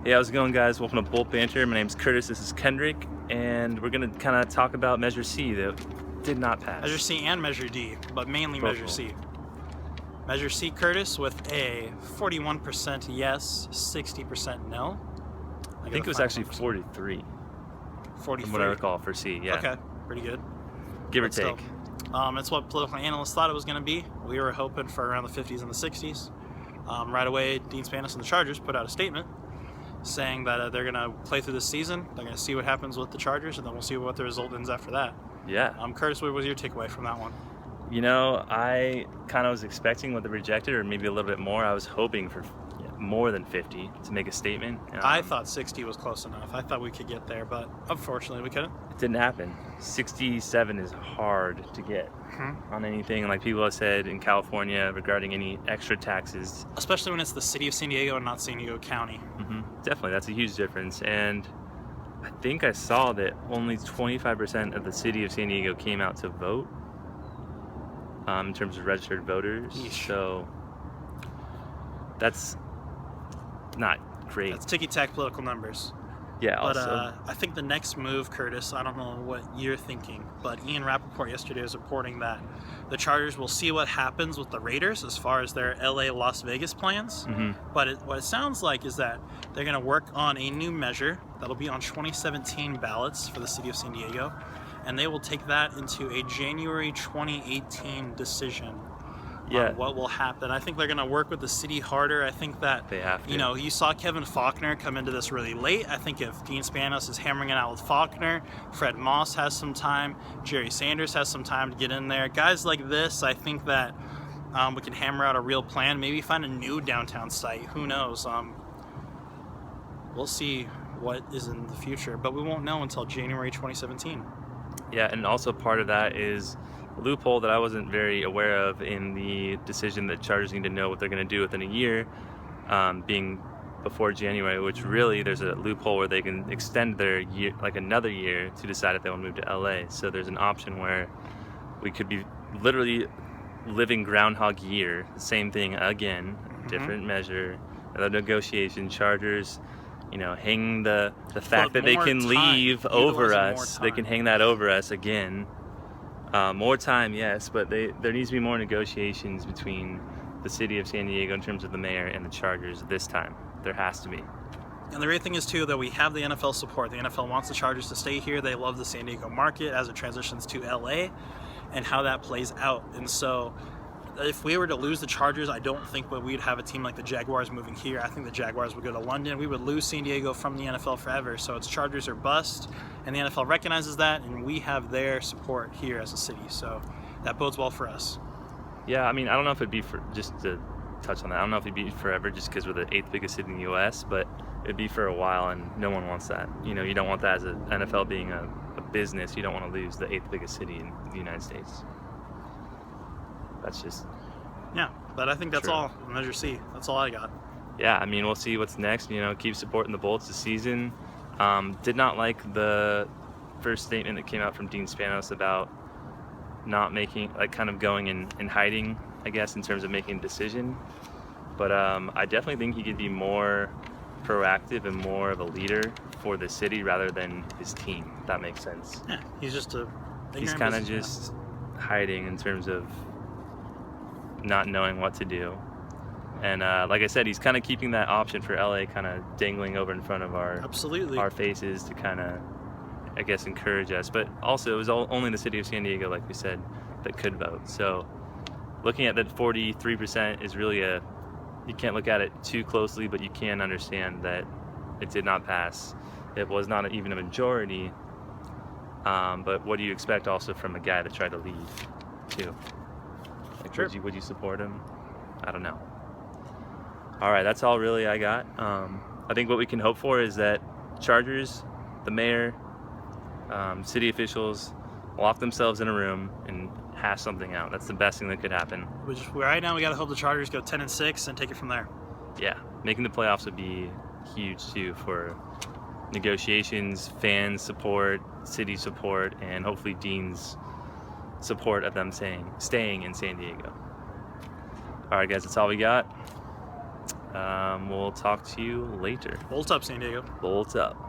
Hey, how's it going, guys? Welcome to Bolt Banter. My name's Curtis, this is Kendrick, and we're gonna kind of talk about Measure C that did not pass. Measure C and Measure D, but mainly Both Measure of C. Measure C, Curtis, with a 41% yes, 60% no. I think it was actually 43. 43. From what I recall for C, yeah. Okay, pretty good. Give or But still, take. it's what political analysts thought it was going to be. We were hoping for around the 50s and the 60s. Right away, Dean Spanos and the Chargers put out a statement saying that they're going to play through this season. They're going to see what happens with the Chargers, and then we'll see what the result ends after that. Yeah. Curtis, what was your takeaway from that one? You know, I kind of was expecting what they rejected, or maybe a little bit more. I was hoping for more than 50 to make a statement. I thought 60 was close enough. I thought we could get there, but unfortunately we couldn't. It didn't happen. 67 is hard to get on anything. Like people have said in California regarding any extra taxes. Especially when it's the city of San Diego and not San Diego County. Definitely, that's a huge difference. And I think I saw that only 25% of the city of San Diego came out to vote in terms of registered voters. Yeesh. So that's not great. That's ticky-tack political numbers. Yeah, But also. I think the next move, Curtis, I don't know what you're thinking, but Ian Rappaport yesterday was reporting that the Chargers will see what happens with the Raiders as far as their LA-Las Vegas plans. But what it sounds like is that they're going to work on a new measure that'll be on 2017 ballots for the city of San Diego, and they will take that into a January 2018 decision. On what will happen. I think they're going to work with the city harder. I think that They have to. You know, you saw Kevin Faulkner come into this really late. I think if Dean Spanos is hammering it out with Faulkner, Fred Moss has some time, Jerry Sanders has some time to get in there. Guys like this, I think that we can hammer out a real plan. Maybe find a new downtown site. Who knows? We'll see what is in the future, but we won't know until January 2017. Yeah, and also part of that is a loophole that I wasn't very aware of in the decision that Chargers need to know what they're going to do within a year, being before January, which really there's a loophole where they can extend their year, like another year, to decide if they want to move to LA. So there's an option where we could be literally living Groundhog Year, the same thing again, different measure, the negotiation. Chargers, you know, hang the fact that they can leave over us. They can hang that over us again. More time, yes, but there needs to be more negotiations between the city of San Diego in terms of the mayor and the Chargers this time. There has to be. And the great thing is, too, that we have the NFL support. The NFL wants the Chargers to stay here. They love the San Diego market as it transitions to LA and how that plays out. And so if we were to lose the Chargers, I don't think we'd have a team like the Jaguars moving here. I think the Jaguars would go to London. We would lose San Diego from the NFL forever. So it's Chargers or bust, and the NFL recognizes that, and we have their support here as a city. So that bodes well for us. Yeah, I mean, I don't know if it'd be for, just to touch on that, I don't know if it'd be forever just because we're the 8th biggest city in the U.S., but it'd be for a while, and no one wants that. You know, you don't want that as an NFL being a business. You don't want to lose the 8th biggest city in the United States. That's just... Yeah, but I think that's all. Measure C. That's all I got. Yeah, I mean, we'll see what's next. You know, keep supporting the Bolts this season. Did not like the first statement that came out from Dean Spanos about not making, like, kind of going in hiding, I guess, in terms of making a decision. But I definitely think he could be more proactive and more of a leader for the city rather than his team, if that makes sense. Yeah, he's just he's kind of just hiding in terms of not knowing what to do. And like I said, he's kind of keeping that option for LA kind of dangling over in front of our faces to kind of, I guess, encourage us. But also, it was only the city of San Diego, like we said, that could vote. So looking at that 43% is really you can't look at it too closely, but you can understand that it did not pass. It was not even a majority. But what do you expect also from a guy that tried to lead, too? Like, would you support him? I don't know. All right, that's all really I got. I think what we can hope for is that Chargers, the mayor, city officials lock themselves in a room and hash something out. That's the best thing that could happen. Right now, we got to hope the Chargers go 10-6 and take it from there. Yeah, making the playoffs would be huge too for negotiations, fans support, city support, and hopefully Dean's support of them staying in San Diego. All right, guys, that's all we got. We'll talk to you later. Bolt up, San Diego. Bolt up.